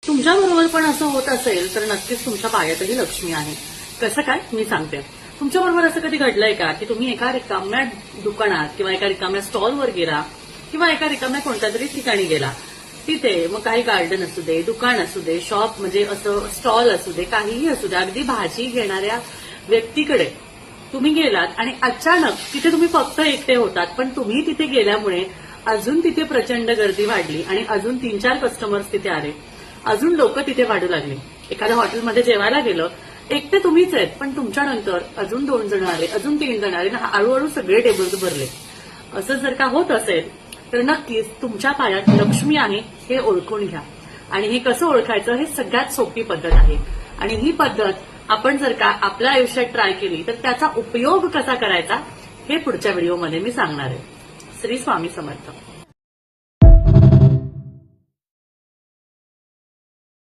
तुमच्याबरोबर पण असं होत असेल तर नक्कीच तुमच्या पायातही लक्ष्मी आहे. कसं काय मी सांगते. तुमच्याबरोबर असं कधी घडलंय का की तुम्ही एका रिकाम्या दुकानात किंवा एका रिकाम्या स्टॉलवर गेला किंवा एका रिकाम्या कोणत्या तरी ठिकाणी गेला, तिथे मग काही गार्डन असू दे, दुकान असू दे, शॉप म्हणजे असं स्टॉल असू दे, काहीही असू दे, अगदी भाजी घेणाऱ्या व्यक्तीकडे तुम्ही गेलात आणि अचानक तिथे तुम्ही फक्त एकटे होतात, पण तुम्ही तिथे गेल्यामुळे अजून तिथे प्रचंड गर्दी वाढली आणि अजून 3-4 कस्टमर्स तिथे आले, अजून लोक तिथे वाढू लागले. एखाद्या हॉटेलमध्ये जेवायला गेलं, एकटे तुम्हीच आहेत, पण तुमच्यानंतर अजून 2 जण आले, अजून 3 जण आले, हळूहळू सगळे टेबल्स भरले. असं जर का होत असेल तर नक्कीच तुमच्या पायात लक्ष्मी आहे हे ओळखून घ्या. आणि हे कसं ओळखायचं हे सगळ्यात सोपी पद्धत आहे. आणि ही पद्धत आपण जर का आपल्या आयुष्यात ट्राय केली तर त्याचा उपयोग कसा करायचा हे पुढच्या व्हिडिओमध्ये मी सांगणार आहे. श्री स्वामी समर्थ.